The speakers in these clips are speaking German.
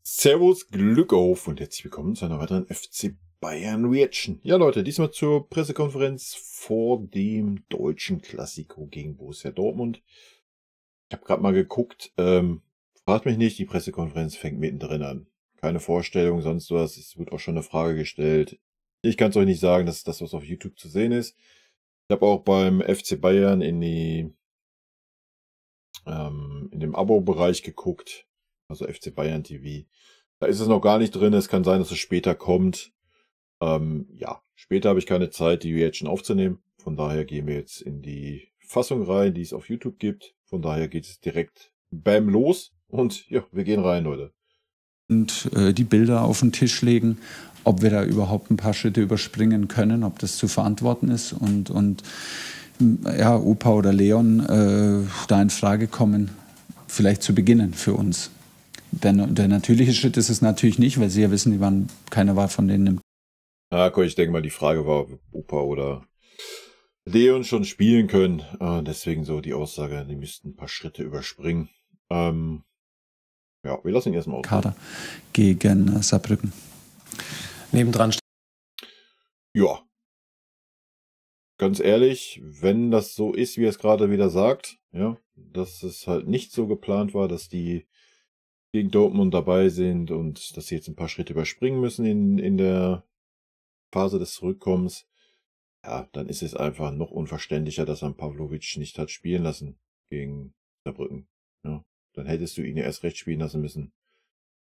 Servus, Glück auf und herzlich willkommen zu einer weiteren FC Bayern Reaction. Ja Leute, diesmal zur Pressekonferenz vor dem deutschen Klassiko gegen Borussia Dortmund. Ich habe gerade mal geguckt, fragt mich nicht, die Pressekonferenz fängt mittendrin an. Keine Vorstellung, sonst was, es wird auch schon eine Frage gestellt. Ich kann es euch nicht sagen, das ist das, was auf YouTube zu sehen ist. Ich habe auch beim FC Bayern in dem Abo-Bereich geguckt, also FC Bayern TV. Da ist es noch gar nicht drin, es kann sein, dass es später kommt. Ja, später habe ich keine Zeit, die Reaction aufzunehmen. Von daher gehen wir jetzt in die Fassung rein, die es auf YouTube gibt. Von daher geht es direkt bam los und ja, wir gehen rein, Leute. Und die Bilder auf den Tisch legen, ob wir da überhaupt ein paar Schritte überspringen können, ob das zu verantworten ist und ja, Opa oder Leon da in Frage kommen, vielleicht zu beginnen für uns. Denn der natürliche Schritt ist es natürlich nicht, weil sie ja wissen, keiner war von denen im. Ja, ich denke mal, die Frage war, ob Opa oder Leon schon spielen können. Deswegen so die Aussage, die müssten ein paar Schritte überspringen. Ja, wir lassen ihn erstmal aus. Kader gegen Saarbrücken. Nebendran. Ja. Ganz ehrlich, wenn das so ist, wie er es gerade wieder sagt, ja, dass es halt nicht so geplant war, dass die gegen Dortmund dabei sind und dass sie jetzt ein paar Schritte überspringen müssen in der Phase des Zurückkommens, ja, dann ist es einfach noch unverständlicher, dass er Pavlovic nicht hat spielen lassen gegen Saarbrücken. Ja, dann hättest du ihn ja erst recht spielen lassen müssen,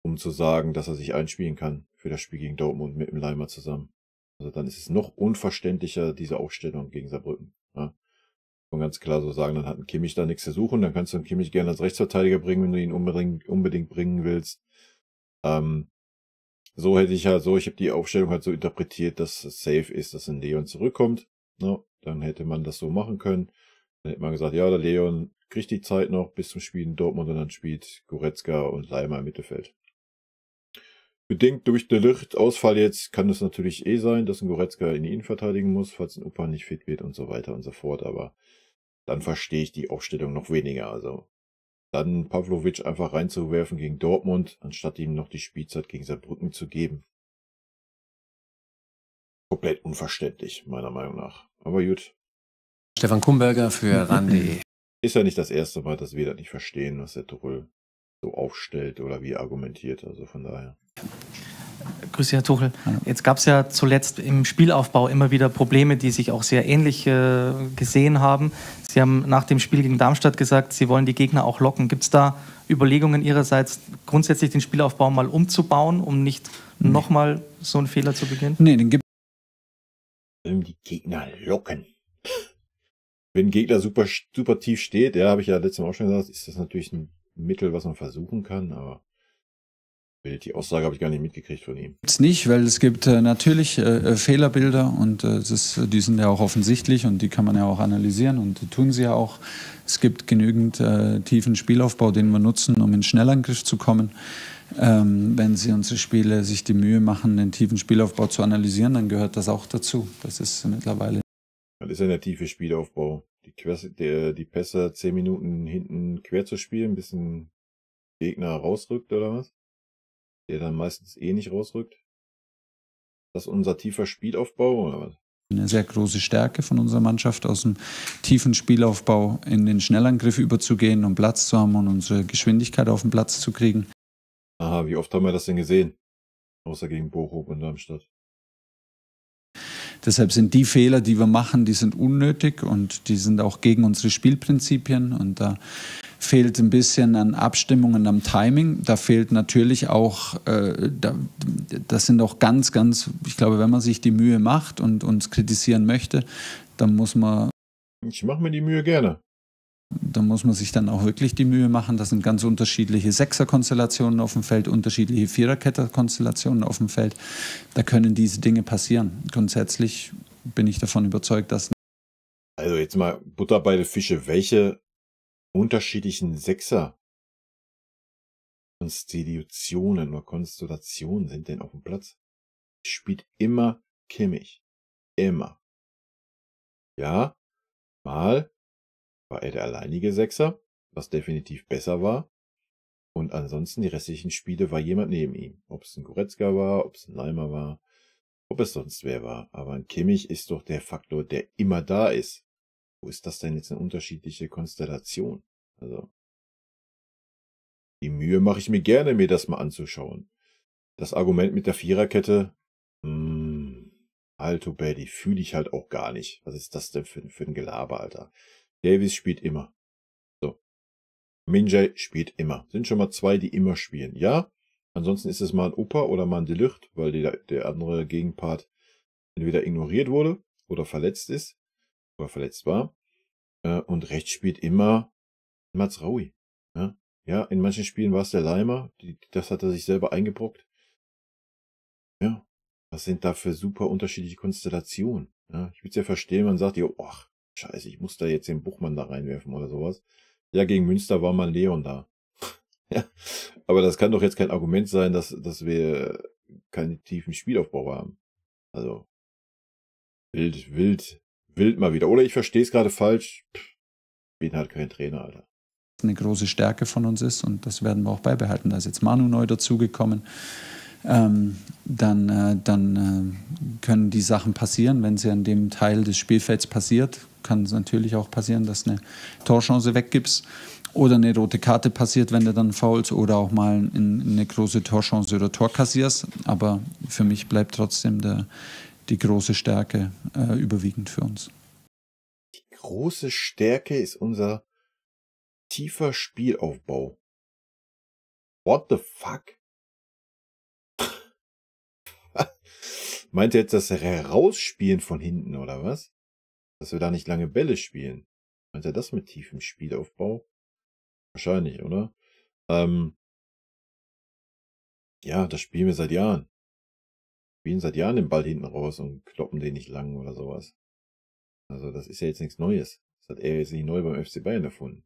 um zu sagen, dass er sich einspielen kann für das Spiel gegen Dortmund mit dem Leimer zusammen. Also dann ist es noch unverständlicher, diese Aufstellung gegen Saarbrücken. Ja. Und ganz klar so sagen, dann hat ein Kimmich da nichts zu suchen, dann kannst du einen Kimmich gerne als Rechtsverteidiger bringen, wenn du ihn unbedingt bringen willst. So hätte ich halt ich habe die Aufstellung halt so interpretiert, dass es safe ist, dass ein Leon zurückkommt. Ja, dann hätte man das so machen können. Dann hätte man gesagt, ja, der Leon kriegt die Zeit noch bis zum Spiel in Dortmund und dann spielt Goretzka und Leimer im Mittelfeld. Bedingt durch den Licht-Ausfall jetzt kann es natürlich sein, dass ein Goretzka ihn verteidigen muss, falls ein Opa nicht fit wird und so weiter und so fort, aber dann verstehe ich die Aufstellung noch weniger. Also dann Pavlovic einfach reinzuwerfen gegen Dortmund, anstatt ihm noch die Spielzeit gegen Saarbrücken zu geben. Komplett unverständlich, meiner Meinung nach. Aber gut. Stefan Kumberger für RAN.de. Ist ja nicht das erste Mal, dass wir das nicht verstehen, was der Tuchel so aufstellt oder wie er argumentiert. Also von daher. Grüß Sie, Herr Tuchel. Jetzt gab es ja zuletzt im Spielaufbau immer wieder Probleme, die sich auch sehr ähnlich gesehen haben. Sie haben nach dem Spiel gegen Darmstadt gesagt, Sie wollen die Gegner auch locken. Gibt es da Überlegungen Ihrerseits, grundsätzlich den Spielaufbau mal umzubauen, um nicht nochmal so einen Fehler zu begehen? Nee, den gibt Die Gegner locken. Wenn ein Gegner super tief steht, ja, habe ich ja letztes Mal auch schon gesagt, ist das natürlich ein Mittel, was man versuchen kann, aber die Aussage habe ich gar nicht mitgekriegt von ihm. es nicht, weil es gibt natürlich Fehlerbilder und die sind ja auch offensichtlich und die kann man ja auch analysieren und die tun sie ja auch. Es gibt genügend tiefen Spielaufbau, den wir nutzen, um in Schnellangriff zu kommen. Wenn sie unsere Spiele sich die Mühe machen, den tiefen Spielaufbau zu analysieren, dann gehört das auch dazu. Das ist mittlerweile. Das ist ja der tiefe Spielaufbau. Die Pässe 10 Minuten hinten quer zu spielen, bis ein Gegner rausrückt oder was? Der dann meistens nicht rausrückt. Das ist unser tiefer Spielaufbau oder was? Eine sehr große Stärke von unserer Mannschaft, aus dem tiefen Spielaufbau in den Schnellangriff überzugehen, um Platz zu haben und unsere Geschwindigkeit auf den Platz zu kriegen. Aha, wie oft haben wir das denn gesehen? Außer gegen Bochum und Darmstadt. Deshalb sind die Fehler, die wir machen, die sind unnötig und die sind auch gegen unsere Spielprinzipien und da fehlt ein bisschen an Abstimmung und am Timing. Da fehlt natürlich auch, das sind auch ganz, ich glaube, wenn man sich die Mühe macht und uns kritisieren möchte, dann muss man. Ich mache mir die Mühe gerne. Da muss man sich dann auch wirklich die Mühe machen. Das sind ganz unterschiedliche Sechser-Konstellationen auf dem Feld, unterschiedliche Viererkette-Konstellationen auf dem Feld. Da können diese Dinge passieren. Grundsätzlich bin ich davon überzeugt, dass. Also jetzt mal Butter bei den Fische. Welche unterschiedlichen Sechser-Konstellationen oder Konstellationen sind denn auf dem Platz? Spielt immer Kimmich. Immer. Ja, mal war er der alleinige Sechser, was definitiv besser war. Und ansonsten die restlichen Spiele war jemand neben ihm. Ob es ein Goretzka war, ob es ein Leimer war, ob es sonst wer war. Aber ein Kimmich ist doch der Faktor, der immer da ist. Wo ist das denn jetzt eine unterschiedliche Konstellation? Also, die Mühe mache ich mir gerne, mir das mal anzuschauen. Das Argument mit der Viererkette, Alto Baddy, fühle ich halt auch gar nicht. Was ist das denn für ein Gelaber, Alter? Davies spielt immer. So. Minjay spielt immer. Sind schon mal zwei, die immer spielen. Ja, ansonsten ist es mal ein Opa oder mal ein De Ligt, weil der andere Gegenpart entweder ignoriert wurde oder verletzt ist oder verletzt war. Und rechts spielt immer Mazraoui. Ja, in manchen Spielen war es der Leimer. Das hat er sich selber eingebrockt. Ja, was sind da für super unterschiedliche Konstellationen? Ja, ich würde es ja verstehen, man sagt, ach, scheiße, ich muss da jetzt den Buchmann da reinwerfen oder sowas. Ja, gegen Münster war mal Leon da. Ja, aber das kann doch jetzt kein Argument sein, dass wir keinen tiefen Spielaufbau haben. Also, wild mal wieder. Oder ich verstehe es gerade falsch. Bin halt kein Trainer, Alter. Eine große Stärke von uns ist und das werden wir auch beibehalten. Da ist jetzt Manu neu dazugekommen. Dann können die Sachen passieren, wenn sie an dem Teil des Spielfelds passiert. Kann es natürlich auch passieren, dass eine Torchance weggibst oder eine rote Karte passiert, wenn du dann foulst oder auch mal eine große Torchance oder Tor kassierst. Aber für mich bleibt trotzdem die große Stärke überwiegend für uns. Die große Stärke ist unser tiefer Spielaufbau. What the fuck? Meint ihr jetzt das Herausspielen von hinten oder was? Dass wir da nicht lange Bälle spielen? Meint ihr das mit tiefem Spielaufbau? Wahrscheinlich, oder? Ja, das spielen wir seit Jahren. Wir spielen seit Jahren den Ball hinten raus und kloppen den nicht lang oder sowas. Also das ist ja jetzt nichts Neues. Das hat er jetzt nicht neu beim FC Bayern erfunden.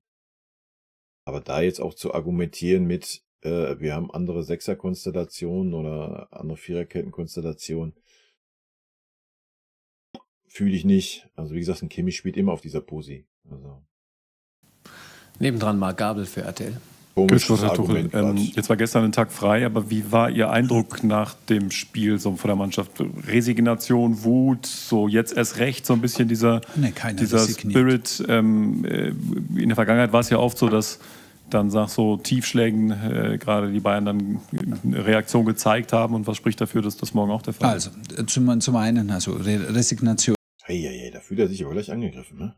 Aber da jetzt auch zu argumentieren mit, wir haben andere Sechser-Konstellationen oder andere Viererketten-Konstellationen, fühle ich nicht. Also wie gesagt, ein Kimmich spielt immer auf dieser Posi. Also. Nebendran Marc Gabel für RTL. Komisches Argument. Jetzt war gestern ein Tag frei, aber wie war Ihr Eindruck nach dem Spiel so von der Mannschaft? Resignation, Wut, so jetzt erst recht, so ein bisschen dieser Spirit. In der Vergangenheit war es ja oft so, dass dann nach so Tiefschlägen gerade die Bayern dann eine Reaktion gezeigt haben. Und was spricht dafür, dass das morgen auch der Fall ist? Also zum einen, Resignation. Hey, da fühlt er sich aber gleich angegriffen, ne?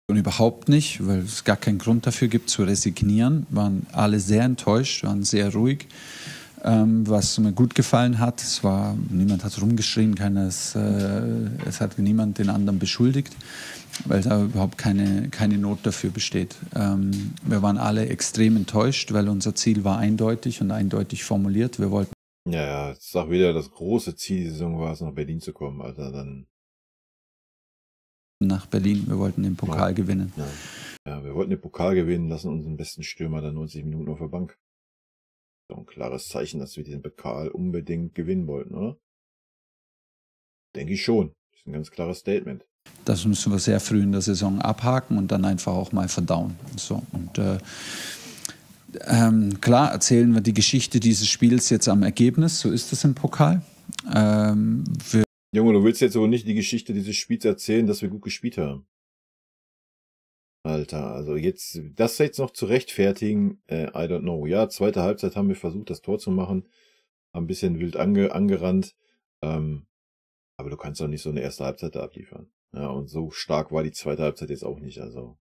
Und überhaupt nicht, weil es gar keinen Grund dafür gibt zu resignieren. Waren alle sehr enttäuscht, waren sehr ruhig. Was mir gut gefallen hat, niemand hat rumgeschrien, es hat niemand den anderen beschuldigt, weil da überhaupt keine Not dafür besteht. Wir waren alle extrem enttäuscht, weil unser Ziel war eindeutig und eindeutig formuliert. Wir wollten. Ja, ich sag wieder, das große Ziel die Saison war es, nach Berlin zu kommen, Alter, dann. Nach Berlin, wir wollten den Pokal gewinnen. Ja, wir wollten den Pokal gewinnen, lassen unseren besten Stürmer dann 90 Minuten auf der Bank. So ein klares Zeichen, dass wir den Pokal unbedingt gewinnen wollten, oder? Denke ich schon. Das ist ein ganz klares Statement. Das müssen wir sehr früh in der Saison abhaken und dann einfach auch mal verdauen. So, und klar erzählen wir die Geschichte dieses Spiels jetzt am Ergebnis, so ist es im Pokal. Junge, du willst jetzt aber nicht die Geschichte dieses Spiels erzählen, dass wir gut gespielt haben. Alter, also das jetzt noch zu rechtfertigen, I don't know. Ja, zweite Halbzeit haben wir versucht, das Tor zu machen, haben ein bisschen wild angerannt, aber du kannst doch nicht so eine erste Halbzeit da abliefern. Ja, und so stark war die zweite Halbzeit jetzt auch nicht, also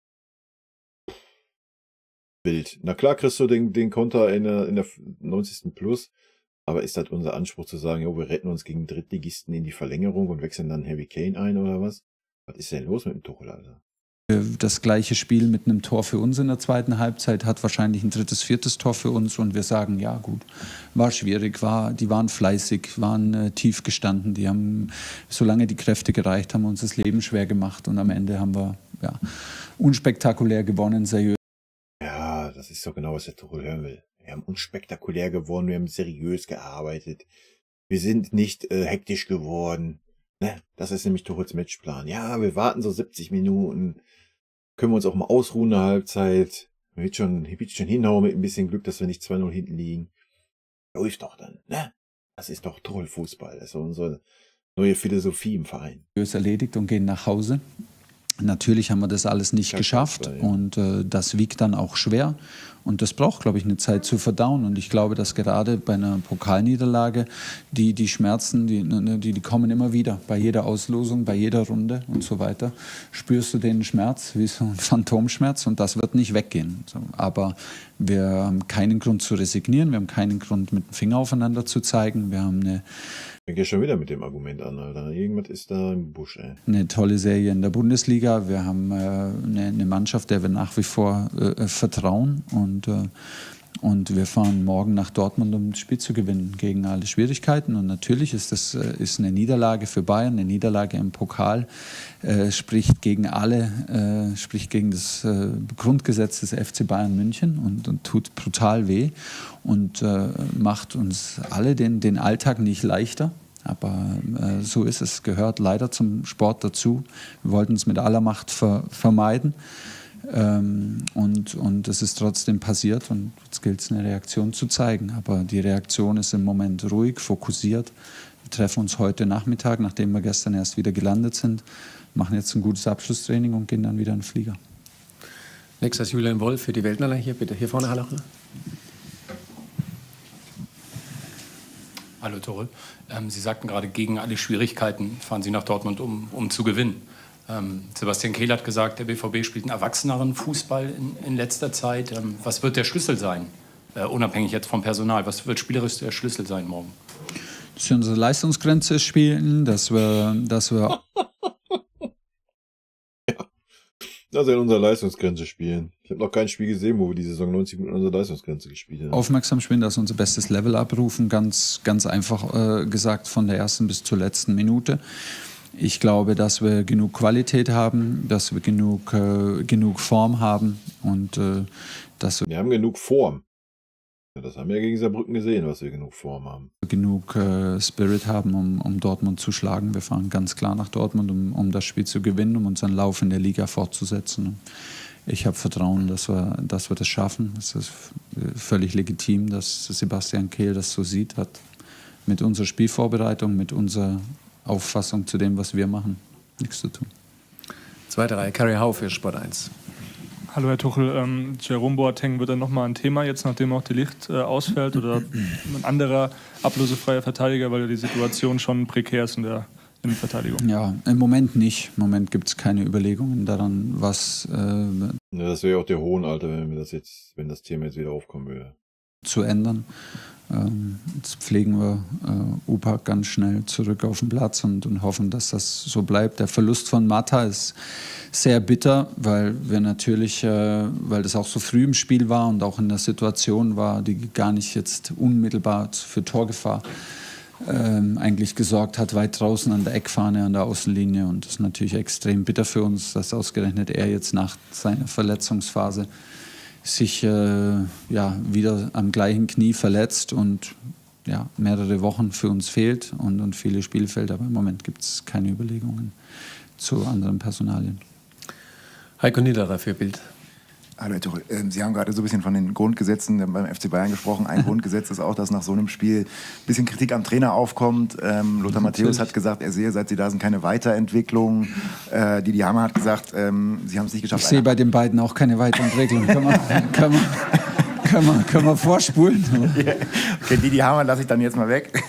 wild. Na klar kriegst du den Konter in der 90. Plus, aber ist das unser Anspruch zu sagen, wir retten uns gegen Drittligisten in die Verlängerung und wechseln dann Harry Kane ein oder was? Was ist denn los mit dem Tuchel, Alter? Das gleiche Spiel mit einem Tor für uns in der zweiten Halbzeit hat wahrscheinlich ein drittes, viertes Tor für uns und wir sagen, ja gut, war schwierig, die waren fleißig, waren tief gestanden, die haben, solange die Kräfte gereicht haben, uns das Leben schwer gemacht und am Ende haben wir unspektakulär gewonnen, seriös. Ja, das ist doch genau, was der Tuchel hören will. Wir haben unspektakulär gewonnen, wir haben seriös gearbeitet, wir sind nicht hektisch geworden. Ne? Das ist nämlich Tuchels Matchplan. Ja, wir warten so 70 Minuten, können wir uns auch mal ausruhen in der Halbzeit. wird schon hinhauen mit ein bisschen Glück, dass wir nicht 2-0 hinten liegen. Läuft doch dann, ne? Das ist doch toll, Fußball. Das ist unsere neue Philosophie im Verein. Ist erledigt und gehen nach Hause. Natürlich haben wir das alles nicht geschafft und das wiegt dann auch schwer und das braucht, glaube ich, eine Zeit zu verdauen und ich glaube, dass gerade bei einer Pokalniederlage die Schmerzen, die kommen immer wieder, bei jeder Auslosung, bei jeder Runde und so weiter, spürst du den Schmerz wie so ein Phantomschmerz und das wird nicht weggehen. Aber wir haben keinen Grund zu resignieren, wir haben keinen Grund mit dem Finger aufeinander zu zeigen, wir haben eine Ich gehe schon wieder mit dem Argument an, Alter. Irgendwas ist da im Busch, ey. Eine tolle Serie in der Bundesliga. Wir haben eine Mannschaft, der wir nach wie vor vertrauen. Und wir fahren morgen nach Dortmund, um das Spiel zu gewinnen gegen alle Schwierigkeiten. Und natürlich ist das eine Niederlage für Bayern, eine Niederlage im Pokal, spricht gegen das Grundgesetz des FC Bayern München und tut brutal weh und macht uns alle den Alltag nicht leichter. Aber so ist es, gehört leider zum Sport dazu. Wir wollten es mit aller Macht vermeiden. Und es ist trotzdem passiert und jetzt gilt es, eine Reaktion zu zeigen. Aber die Reaktion ist im Moment ruhig, fokussiert. Wir treffen uns heute Nachmittag, nachdem wir gestern erst wieder gelandet sind, machen jetzt ein gutes Abschlusstraining und gehen dann wieder in den Flieger. Nächstes Julian Wolf für die Weltmänner hier, bitte. Hier vorne, hallo. Hallo Torre. Sie sagten gerade, gegen alle Schwierigkeiten fahren Sie nach Dortmund, um zu gewinnen. Sebastian Kehl hat gesagt, der BVB spielt einen erwachseneren Fußball in letzter Zeit. Was wird der Schlüssel sein, unabhängig jetzt vom Personal? Was wird spielerisch der Schlüssel sein morgen? Dass wir unsere Leistungsgrenze spielen, dass wir dass wir in unserer Leistungsgrenze spielen. Ich habe noch kein Spiel gesehen, wo wir die Saison 90 Minuten in unserer Leistungsgrenze gespielt haben. Aufmerksam spielen, dass wir unser bestes Level abrufen, ganz einfach gesagt, von der ersten bis zur letzten Minute. Ich glaube, dass wir genug Qualität haben, dass wir genug Form haben und dass wir haben genug Form. Ja, das haben wir ja gegen Saarbrücken gesehen, was wir genug Form haben. Genug Spirit haben, um Dortmund zu schlagen. Wir fahren ganz klar nach Dortmund, um das Spiel zu gewinnen, um unseren Lauf in der Liga fortzusetzen. Ich habe Vertrauen, dass wir das schaffen. Es ist völlig legitim, dass Sebastian Kehl das so sieht, hat mit unserer Spielvorbereitung, mit unserer Auffassung zu dem, was wir machen, nichts zu tun. Zweite Reihe, Carrie Hau für Sport 1. Hallo Herr Tuchel, Jerome Boateng wird dann nochmal ein Thema, jetzt nachdem auch De Ligt ausfällt oder ein anderer ablösefreier Verteidiger, weil ja die Situation schon prekär ist in der Innenverteidigung? Ja, im Moment nicht. Im Moment gibt es keine Überlegungen daran, was... ja, das wäre auch der hohen Alter, wenn das Thema jetzt wieder aufkommen würde. Zu ändern. Jetzt pflegen wir Upak ganz schnell zurück auf den Platz und hoffen, dass das so bleibt. Der Verlust von Mata ist sehr bitter, weil wir natürlich, weil das auch so früh im Spiel war und auch in der Situation war, die gar nicht jetzt unmittelbar für Torgefahr eigentlich gesorgt hat, weit draußen an der Eckfahne, an der Außenlinie. Und das ist natürlich extrem bitter für uns, dass ausgerechnet er jetzt nach seiner Verletzungsphase sich wieder am gleichen Knie verletzt und mehrere Wochen für uns fehlt und viele Spielfelder. Aber im Moment gibt es keine Überlegungen zu anderen Personalien. Heiko Niederer für Bild. Hallo Herr Tuchel, Sie haben gerade so ein bisschen von den Grundgesetzen beim FC Bayern gesprochen. Ein Grundgesetz ist auch, dass nach so einem Spiel ein bisschen Kritik am Trainer aufkommt. Lothar Matthäus hat gesagt, er sehe, seit Sie da sind, keine Weiterentwicklung. Didi Hamann hat gesagt, Sie haben es nicht geschafft. Ich sehe bei den beiden auch keine Weiterentwicklung. Können wir vorspulen? Okay, Didi Hamann lasse ich dann jetzt mal weg.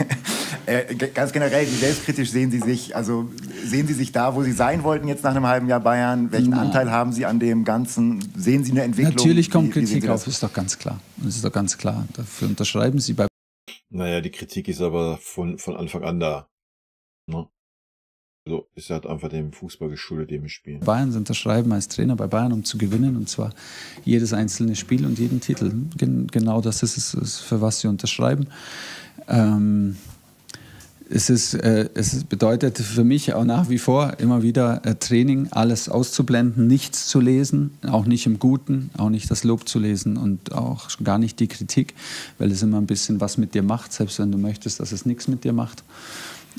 Ganz generell, wie selbstkritisch sehen Sie sich? Also sehen Sie sich da, wo Sie sein wollten jetzt nach einem halben Jahr Bayern? Welchen Anteil haben Sie an dem Ganzen? Sehen Sie eine Entwicklung? Natürlich kommt Kritik auf, ist doch ganz klar. Das ist doch ganz klar. Dafür unterschreiben Sie bei... Naja, die Kritik ist aber von Anfang an da. Ne? Also ist halt einfach dem Fußball geschuldet, dem wir spielen. Bayern unterschreiben als Trainer bei Bayern, um zu gewinnen, und zwar jedes einzelne Spiel und jeden Titel. Genau das ist es, für was Sie unterschreiben. Es bedeutet für mich auch nach wie vor immer wieder Training, alles auszublenden, nichts zu lesen, auch nicht im Guten, auch nicht das Lob zu lesen und auch gar nicht die Kritik, weil es immer ein bisschen was mit dir macht, selbst wenn du möchtest, dass es nichts mit dir macht.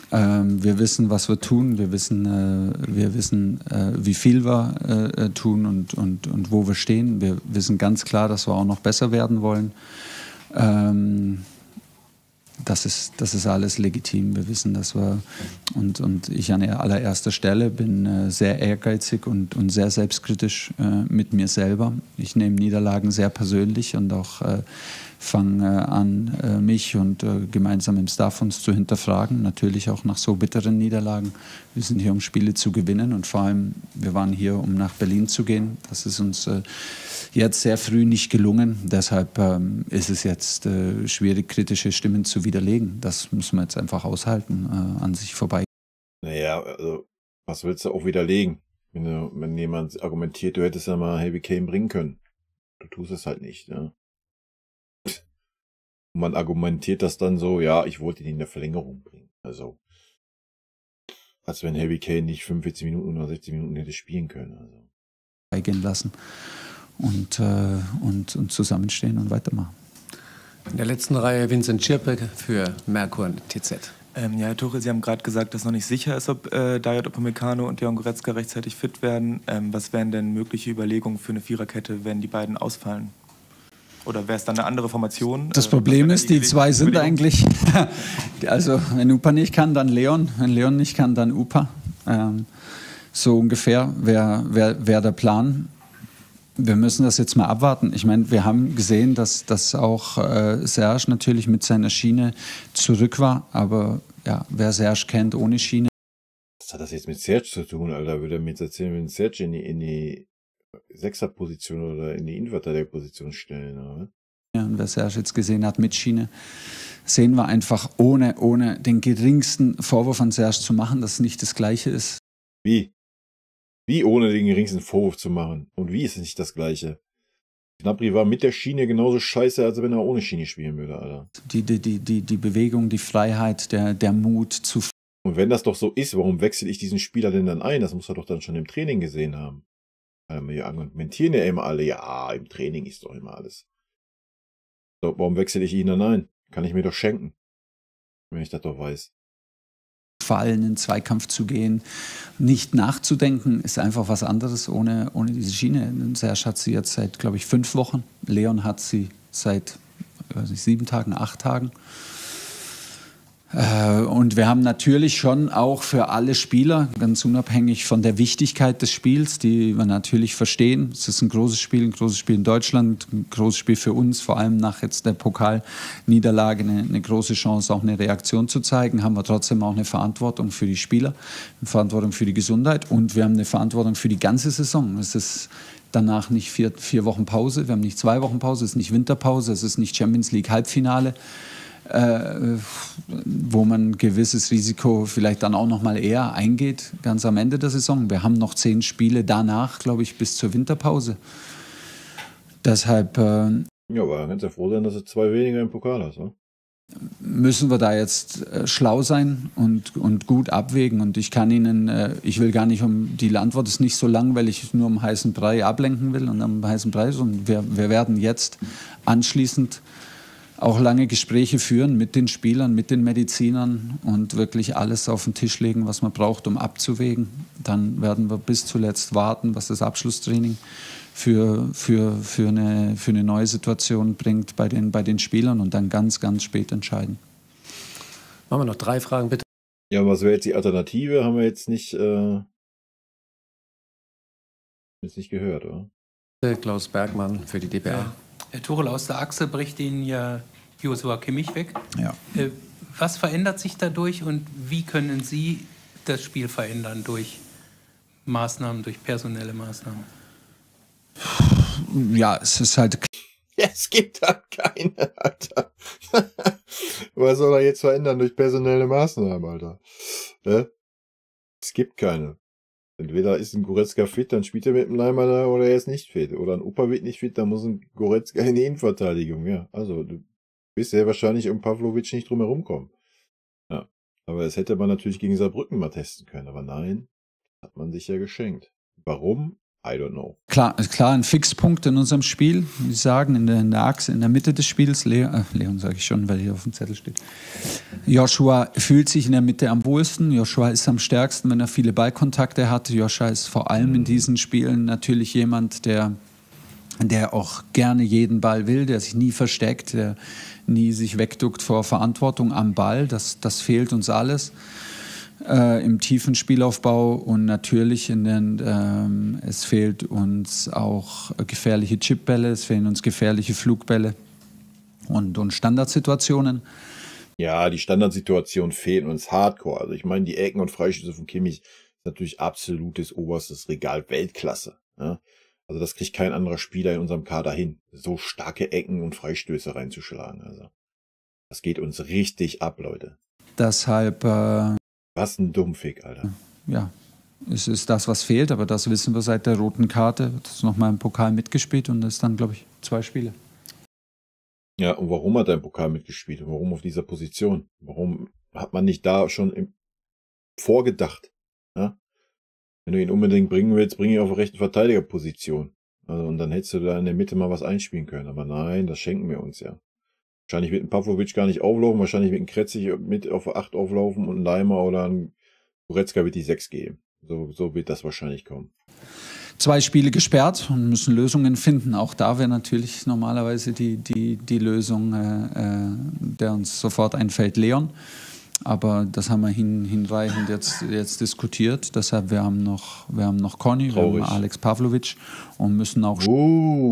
Wir wissen, was wir tun, wir wissen, wie viel wir tun und wo wir stehen. Wir wissen ganz klar, dass wir auch noch besser werden wollen. Das ist alles legitim. Wir wissen, dass wir, und ich an allererster Stelle bin sehr ehrgeizig und sehr selbstkritisch mit mir selber. Ich nehme Niederlagen sehr persönlich und auch fange an, mich und gemeinsam im Staff uns zu hinterfragen. Natürlich auch nach so bitteren Niederlagen. Wir sind hier, um Spiele zu gewinnen und vor allem, wir waren hier, um nach Berlin zu gehen. Das ist uns jetzt sehr früh nicht gelungen. Deshalb ist es jetzt schwierig, kritische Stimmen zu widerlegen. Das müssen wir jetzt einfach aushalten, an sich vorbei. Naja, also was willst du auch widerlegen? Wenn jemand argumentiert, du hättest ja mal Harry Kane bringen können. Du tust es halt nicht, ja. Und man argumentiert das dann so, ja, ich wollte ihn in der Verlängerung bringen. Also, als wenn Harry Kane nicht 45 Minuten oder 60 Minuten hätte spielen können. Also. Beigehen lassen und zusammenstehen und weitermachen. In der letzten Reihe Vincent Schirpe für Merkur und TZ. Ja, Herr Tuchel, Sie haben gerade gesagt, dass noch nicht sicher ist, ob Dayot Upamecano und Leon Goretzka rechtzeitig fit werden. Was wären denn mögliche Überlegungen für eine Viererkette, wenn die beiden ausfallen? Oder wäre es dann eine andere Formation? Das Problem ist, die zwei sind eigentlich, also wenn Upa nicht kann, dann Leon. Wenn Leon nicht kann, dann Upa. So ungefähr wäre der Plan. Wir müssen das jetzt mal abwarten. Ich meine, wir haben gesehen, dass auch Serge natürlich mit seiner Schiene zurück war. Aber ja, wer Serge kennt ohne Schiene. Was hat das jetzt mit Serge zu tun, Alter? Würde er mir jetzt erzählen, wenn Serge in die Sechserposition oder in die Innenverteidigerposition stellen, oder? Ja, und wer Serge jetzt gesehen hat mit Schiene, sehen wir einfach, ohne den geringsten Vorwurf an Serge zu machen, dass es nicht das Gleiche ist. Wie? Wie ohne den geringsten Vorwurf zu machen? Und wie ist es nicht das Gleiche? Gnabry war mit der Schiene genauso scheiße, als wenn er ohne Schiene spielen würde, Alter. Die Bewegung, die Freiheit, der Mut zu... Und wenn das doch so ist, warum wechsle ich diesen Spieler denn dann ein? Das muss er doch dann schon im Training gesehen haben. Wir argumentieren ja immer alle, ja, im Training ist doch immer alles. So, warum wechsle ich ihn dann ein? Kann ich mir doch schenken, wenn ich das doch weiß. Fallen, in den Zweikampf zu gehen, nicht nachzudenken, ist einfach was anderes ohne diese Schiene. Serge hat sie jetzt seit, glaube ich, 5 Wochen. Leon hat sie seit 7 Tagen, 8 Tagen. Und wir haben natürlich schon auch für alle Spieler, ganz unabhängig von der Wichtigkeit des Spiels, die wir natürlich verstehen. Es ist ein großes Spiel in Deutschland, ein großes Spiel für uns, vor allem nach jetzt der Pokalniederlage eine große Chance, auch eine Reaktion zu zeigen. Haben wir trotzdem auch eine Verantwortung für die Spieler, eine Verantwortung für die Gesundheit und wir haben eine Verantwortung für die ganze Saison. Es ist danach nicht 4 Wochen Pause, wir haben nicht 2 Wochen Pause, es ist nicht Winterpause, es ist nicht Champions League Halbfinale. Wo man ein gewisses Risiko vielleicht dann auch noch mal eher eingeht, ganz am Ende der Saison. Wir haben noch 10 Spiele danach, glaube ich, bis zur Winterpause. Deshalb ja, aber ganz ja froh sein, dass du 2 weniger im Pokal hast, ne? Müssen wir da jetzt schlau sein und gut abwägen. Und ich kann Ihnen, ich will gar nicht die Antwort ist nicht so lang, weil ich nur am heißen Brei ablenken will und am heißen Brei. Und wir werden jetzt anschließend auch lange Gespräche führen mit den Spielern, mit den Medizinern und wirklich alles auf den Tisch legen, was man braucht, um abzuwägen. Dann werden wir bis zuletzt warten, was das Abschlusstraining für eine neue Situation bringt bei den Spielern und dann ganz, ganz spät entscheiden. Machen wir noch 3 Fragen, bitte. Ja, was wäre jetzt die Alternative? Haben wir jetzt nicht gehört, oder? Klaus Bergmann für die DPA. Ja. Herr Tuchel, aus der Achse bricht Ihnen ja Joshua Kimmich weg. Ja. Was verändert sich dadurch und wie können Sie das Spiel verändern durch Maßnahmen, durch personelle Maßnahmen? Ja, es ist halt... Ja, es gibt halt keine, Alter. Was soll er jetzt verändern durch personelle Maßnahmen, Alter? Es gibt keine. Entweder ist ein Goretzka fit, dann spielt er mit dem Leimer da, oder er ist nicht fit. Oder ein Upa wird nicht fit, dann muss ein Goretzka in die Innenverteidigung. Ja, also du wirst ja wahrscheinlich um Pavlovic nicht drum herum kommen. Ja. Aber das hätte man natürlich gegen Saarbrücken mal testen können. Aber nein, hat man sich ja geschenkt. Warum? I don't know. Klar, ein Fixpunkt in unserem Spiel, wie Sie sagen, in der Achse, in der Mitte des Spiels. Leon sage ich schon, weil hier auf dem Zettel steht. Joshua fühlt sich in der Mitte am wohlsten. Joshua ist am stärksten, wenn er viele Ballkontakte hat. Joshua ist vor allem in diesen Spielen natürlich jemand, der auch gerne jeden Ball will, der sich nie versteckt, der nie sich wegduckt vor Verantwortung am Ball. Das fehlt uns alles. Im tiefen Spielaufbau und natürlich es fehlt uns auch gefährliche Chipbälle, es fehlen uns gefährliche Flugbälle und Standardsituationen. Ja, die Standardsituation fehlen uns hardcore. Also ich meine, die Ecken und Freistöße von Kimmich ist natürlich absolutes oberstes Regal, Weltklasse. Ja? Also das kriegt kein anderer Spieler in unserem Kader hin, so starke Ecken und Freistöße reinzuschlagen. Also das geht uns richtig ab, Leute. Deshalb was ein Dummfick, Alter. Ja, es ist das, was fehlt, aber das wissen wir seit der roten Karte. Das ist nochmal im Pokal mitgespielt und das ist dann, glaube ich, 2 Spiele. Ja, und warum hat er im Pokal mitgespielt? Und warum auf dieser Position? Warum hat man nicht da schon vorgedacht? Ja? Wenn du ihn unbedingt bringen willst, bring ihn auf der rechten Verteidigerposition. Also, und dann hättest du da in der Mitte mal was einspielen können. Aber nein, das schenken wir uns ja. Wahrscheinlich wird ein Pavlovic gar nicht auflaufen, wahrscheinlich wird ein Kretzig mit auf 8 auflaufen und ein Leimer oder ein Goretzka wird die 6 geben. So wird das wahrscheinlich kommen. 2 Spiele gesperrt und müssen Lösungen finden. Auch da wäre natürlich normalerweise die Lösung, der uns sofort einfällt, Leon. Aber das haben wir hinreichend jetzt diskutiert. Deshalb, wir haben noch Conny, wir haben Alex Pavlovic und müssen auch...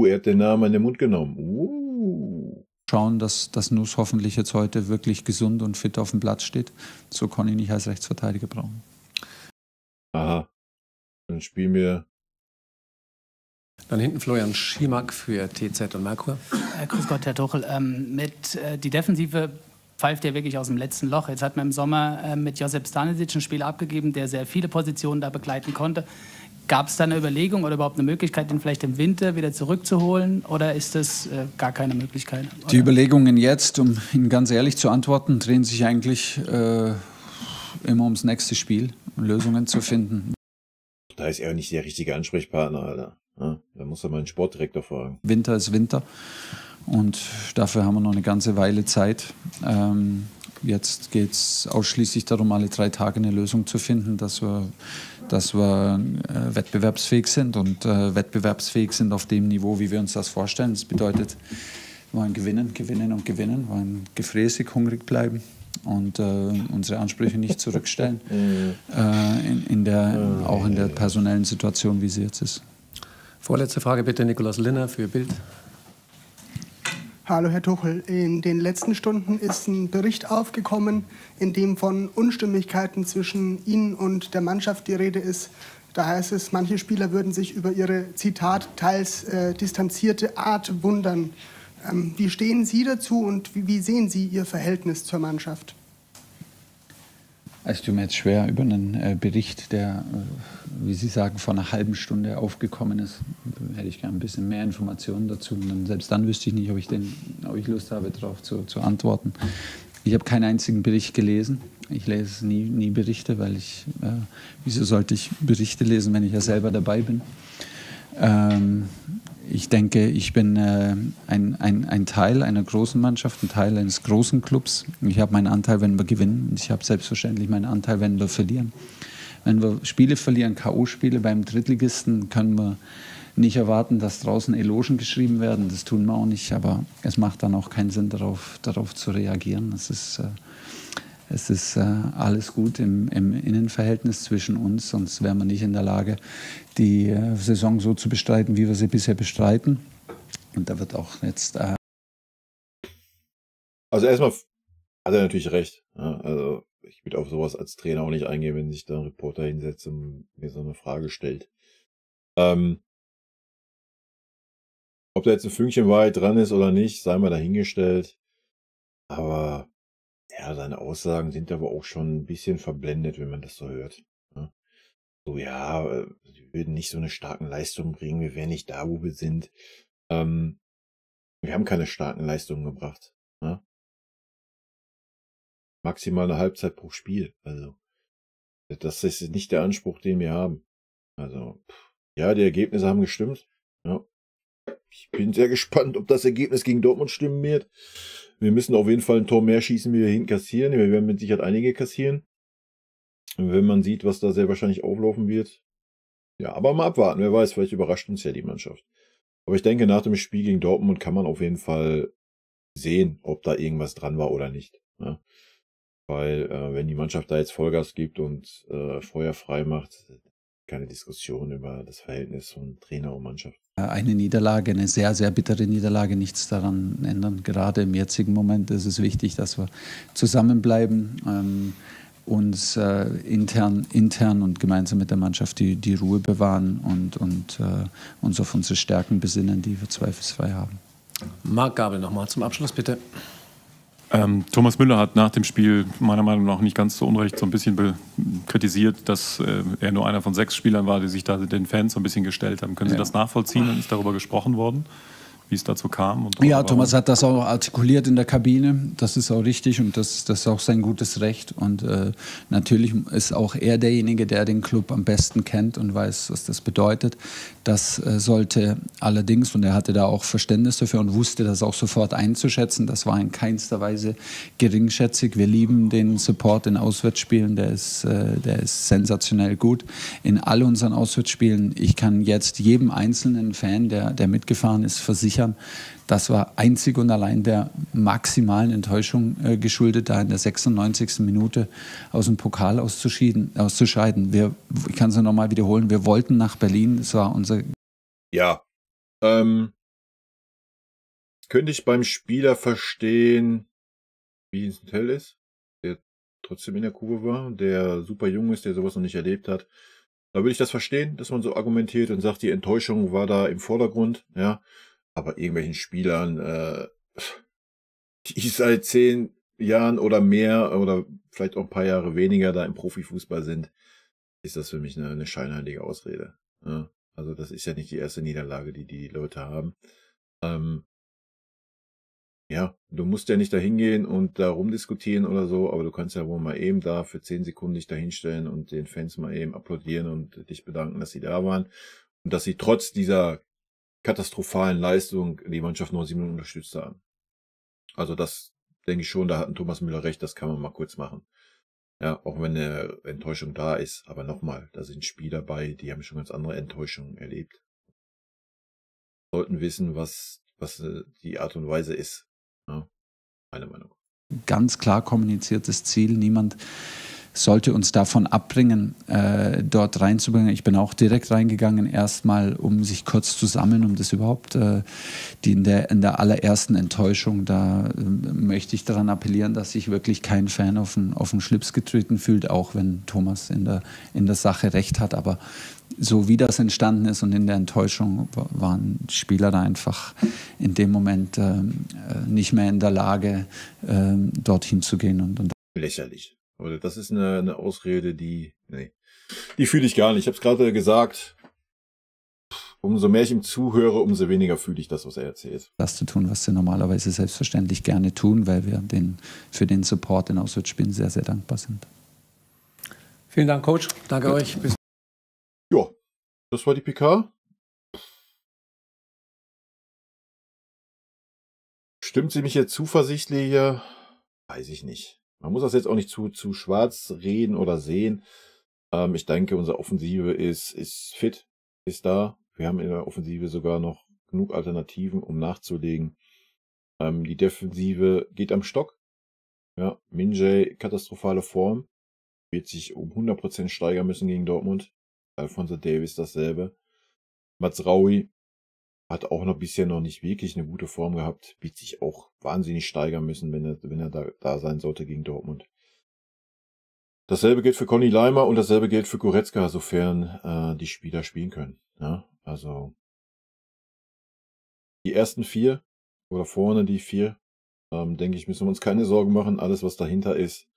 er hat den Namen in den Mund genommen. Schauen, dass Nuss hoffentlich jetzt heute wirklich gesund und fit auf dem Platz steht. So Conny nicht als Rechtsverteidiger brauchen. Aha. Dann spielen wir. Dann hinten Florian Schimak für TZ und Merkur. Grüß Gott, Herr Tuchel. Die Defensive pfeift ja wirklich aus dem letzten Loch. Jetzt hat man im Sommer mit Josip Stanisic einen Spieler abgegeben, der sehr viele Positionen da begleiten konnte. Gab es da eine Überlegung oder überhaupt eine Möglichkeit, den vielleicht im Winter wieder zurückzuholen? Oder ist das gar keine Möglichkeit? Oder? Die Überlegungen jetzt, um Ihnen ganz ehrlich zu antworten, drehen sich eigentlich immer ums nächste Spiel, um Lösungen zu finden. Da ist er nicht der richtige Ansprechpartner, Alter. Ja, da muss er mal einen Sportdirektor fragen. Winter ist Winter und dafür haben wir noch eine ganze Weile Zeit. Jetzt geht es ausschließlich darum, alle 3 Tage eine Lösung zu finden, dass wir wettbewerbsfähig sind und wettbewerbsfähig sind auf dem Niveau, wie wir uns das vorstellen. Das bedeutet, wir wollen gewinnen, gewinnen und gewinnen, wir wollen gefräßig, hungrig bleiben und unsere Ansprüche nicht zurückstellen, auch in der personellen Situation, wie sie jetzt ist. Vorletzte Frage bitte, Nikolaus Linner für Bild. Hallo Herr Tuchel, in den letzten Stunden ist ein Bericht aufgekommen, in dem von Unstimmigkeiten zwischen Ihnen und der Mannschaft die Rede ist. Da heißt es, manche Spieler würden sich über Ihre, Zitat, teils distanzierte Art wundern. Wie stehen Sie dazu und wie sehen Sie Ihr Verhältnis zur Mannschaft? Es tut mir jetzt schwer, über einen Bericht, der, wie Sie sagen, vor einer halben Stunde aufgekommen ist. Da hätte ich gerne ein bisschen mehr Informationen dazu. Und dann, selbst dann wüsste ich nicht, ob ich Lust habe, darauf zu antworten. Ich habe keinen einzigen Bericht gelesen. Ich lese nie Berichte, weil wieso sollte ich Berichte lesen, wenn ich ja selber dabei bin? Ich denke, ich bin ein Teil einer großen Mannschaft, ein Teil eines großen Clubs. Ich habe meinen Anteil, wenn wir gewinnen. Und ich habe selbstverständlich meinen Anteil, wenn wir verlieren. Wenn wir Spiele verlieren, K.O.-Spiele beim Drittligisten, können wir nicht erwarten, dass draußen Elogen geschrieben werden. Das tun wir auch nicht. Aber es macht dann auch keinen Sinn, darauf zu reagieren. Es ist alles gut im Innenverhältnis zwischen uns, sonst wären wir nicht in der Lage, die Saison so zu bestreiten, wie wir sie bisher bestreiten. Und da wird auch jetzt... Also erstmal hat er natürlich recht. Ja, also ich würde auf sowas als Trainer auch nicht eingehen, wenn sich da ein Reporter hinsetzt und mir so eine Frage stellt. Ob da jetzt ein Fünkchen Wahrheit dran ist oder nicht, sei mal dahingestellt. Aber ja, seine Aussagen sind aber auch schon ein bisschen verblendet, wenn man das so hört. Ja. So, ja, wir würden nicht so eine starken Leistungen bringen, wir wären nicht da, wo wir sind. Wir haben keine starken Leistungen gebracht. Ja. maximal eine Halbzeit pro Spiel. Also, das ist nicht der Anspruch, den wir haben. Also, ja, die Ergebnisse haben gestimmt. Ja. Ich bin sehr gespannt, ob das Ergebnis gegen Dortmund stimmen wird. Wir müssen auf jeden Fall ein Tor mehr schießen, wie wir hinten kassieren. Wir werden mit Sicherheit einige kassieren. Und wenn man sieht, was da sehr wahrscheinlich auflaufen wird. Ja, aber mal abwarten. Wer weiß, vielleicht überrascht uns ja die Mannschaft. Aber ich denke, nach dem Spiel gegen Dortmund kann man auf jeden Fall sehen, ob da irgendwas dran war oder nicht. Ja. Weil, wenn die Mannschaft da jetzt Vollgas gibt und Feuer frei macht, keine Diskussion über das Verhältnis von Trainer und Mannschaft. Eine Niederlage, eine sehr, sehr bittere Niederlage, nichts daran ändern. Gerade im jetzigen Moment ist es wichtig, dass wir zusammenbleiben, uns intern und gemeinsam mit der Mannschaft die Ruhe bewahren und uns auf unsere Stärken besinnen, die wir zweifelsfrei haben. Marc Gabel nochmal zum Abschluss, bitte. Thomas Müller hat nach dem Spiel meiner Meinung nach nicht ganz zu Unrecht so ein bisschen kritisiert, dass er nur einer von 6 Spielern war, die sich da den Fans so ein bisschen gestellt haben. Können Sie das nachvollziehen? Und ist darüber gesprochen worden, wie es dazu kam? Und ja, Thomas hat das auch artikuliert in der Kabine. Das ist auch richtig und das ist auch sein gutes Recht. Und natürlich ist auch er derjenige, der den Club am besten kennt und weiß, was das bedeutet. Das sollte allerdings, und er hatte da auch Verständnis dafür und wusste das auch sofort einzuschätzen, das war in keinster Weise geringschätzig. Wir lieben den Support in Auswärtsspielen, der ist sensationell gut. In all unseren Auswärtsspielen, ich kann jetzt jedem einzelnen Fan, der mitgefahren ist, versichern, das war einzig und allein der maximalen Enttäuschung geschuldet, da in der 96. Minute aus dem Pokal auszuscheiden. Ich kann es noch mal wiederholen, wir wollten nach Berlin, das war unser... Ja, könnte ich beim Spieler verstehen, wie es ein Tell ist, der trotzdem in der Kurve war, der super jung ist, der sowas noch nicht erlebt hat. Da würde ich das verstehen, dass man so argumentiert und sagt, die Enttäuschung war da im Vordergrund, ja. Aber irgendwelchen Spielern, die seit 10 Jahren oder mehr oder vielleicht auch ein paar Jahre weniger da im Profifußball sind, ist das für mich eine scheinheilige Ausrede. Ja, also das ist ja nicht die erste Niederlage, die Leute haben. Ja, du musst ja nicht da hingehen und da rumdiskutieren oder so, aber du kannst ja wohl mal eben da für 10 Sekunden dich da hinstellen und den Fans mal eben applaudieren und dich bedanken, dass sie da waren und dass sie trotz dieser katastrophalen Leistung die Mannschaft noch 7 Minuten unterstützt haben. Also das denke ich schon, da hat ein Thomas Müller recht, das kann man mal kurz machen. Ja, auch wenn eine Enttäuschung da ist. Aber nochmal, da sind Spieler bei, die haben schon ganz andere Enttäuschungen erlebt. Sollten wissen, was die Art und Weise ist. Ja, meine Meinung. Ganz klar kommuniziertes Ziel. Niemand sollte uns davon abbringen, dort reinzubringen. Ich bin auch direkt reingegangen, erstmal, um sich kurz zu sammeln, um das überhaupt, in der allerersten Enttäuschung, da möchte ich daran appellieren, dass sich wirklich kein Fan auf den Schlips getreten fühlt, auch wenn Thomas in der Sache recht hat. Aber so wie das entstanden ist und in der Enttäuschung waren Spieler da einfach in dem Moment nicht mehr in der Lage, dorthin zu gehen. Und lächerlich. Oder das ist eine Ausrede, die fühle ich gar nicht. Ich habe es gerade gesagt, umso mehr ich ihm zuhöre, umso weniger fühle ich das, was er erzählt. Das zu tun, was sie normalerweise selbstverständlich gerne tun, weil wir für den Support in Auswärtsspielen sehr, sehr dankbar sind. Vielen Dank, Coach. Danke euch. Bis ja, das war die PK. Stimmt sie mich jetzt zuversichtlicher? Weiß ich nicht. Man muss das jetzt auch nicht zu schwarz reden oder sehen. Ich denke, unsere Offensive ist fit, ist da. Wir haben in der Offensive sogar noch genug Alternativen, um nachzulegen. Die Defensive geht am Stock. Ja, Min-Jae, katastrophale Form. Wird sich um 100% steigern müssen gegen Dortmund. Alphonso Davies dasselbe. Mazraoui hat auch bisher noch nicht wirklich eine gute Form gehabt. Wird sich auch wahnsinnig steigern müssen, wenn er da sein sollte gegen Dortmund. Dasselbe gilt für Conny Leimer und dasselbe gilt für Goretzka, sofern die Spieler spielen können. Ja, also die ersten 4 oder vorne die 4, denke ich, müssen wir uns keine Sorgen machen. Alles, was dahinter ist,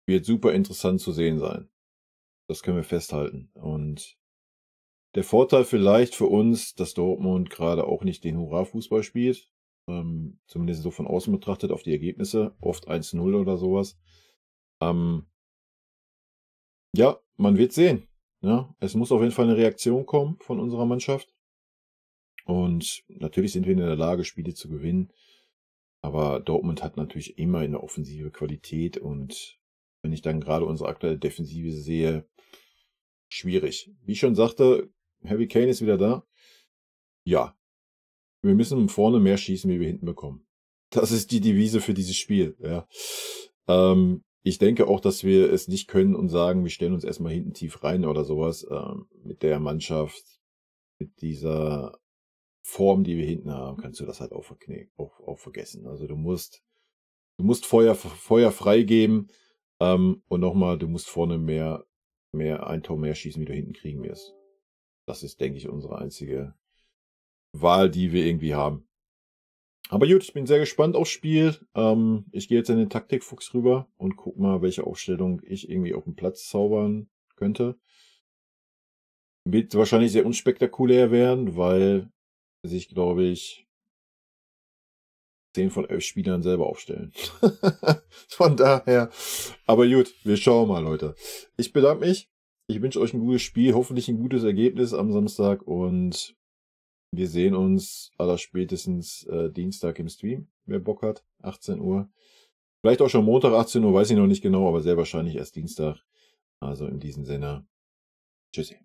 wird super interessant zu sehen sein. Das können wir festhalten. Und der Vorteil vielleicht für uns, dass Dortmund gerade auch nicht den Hurra-Fußball spielt. Zumindest so von außen betrachtet auf die Ergebnisse. Oft 1-0 oder sowas. Ja, man wird sehen. Ja, es muss auf jeden Fall eine Reaktion kommen von unserer Mannschaft. Und natürlich sind wir in der Lage, Spiele zu gewinnen. Aber Dortmund hat natürlich immer in der Offensive Qualität. Und wenn ich dann gerade unsere aktuelle Defensive sehe, schwierig. Wie ich schon sagte, Harry Kane ist wieder da. Ja, wir müssen vorne mehr schießen, wie wir hinten bekommen. Das ist die Devise für dieses Spiel. Ja. Ich denke auch, dass wir es nicht können und sagen, wir stellen uns erstmal hinten tief rein oder sowas. Mit der Mannschaft, mit dieser Form, die wir hinten haben, kannst du das halt auch vergessen. Also du musst Feuer freigeben und nochmal, du musst vorne ein Tor mehr schießen, wie du hinten kriegen wirst. Das ist, denke ich, unsere einzige Wahl, die wir irgendwie haben. Aber gut, ich bin sehr gespannt aufs Spiel. Ich gehe jetzt in den Taktikfuchs rüber und guck mal, welche Aufstellung ich irgendwie auf den Platz zaubern könnte. Wird wahrscheinlich sehr unspektakulär werden, weil sich, glaube ich, 10 von 11 Spielern selber aufstellen. Von daher. Aber gut, wir schauen mal, Leute. Ich bedanke mich. Ich wünsche euch ein gutes Spiel, hoffentlich ein gutes Ergebnis am Samstag und wir sehen uns allerspätestens Dienstag im Stream, wer Bock hat, 18 Uhr. Vielleicht auch schon Montag, 18 Uhr, weiß ich noch nicht genau, aber sehr wahrscheinlich erst Dienstag. Also in diesem Sinne, tschüssi.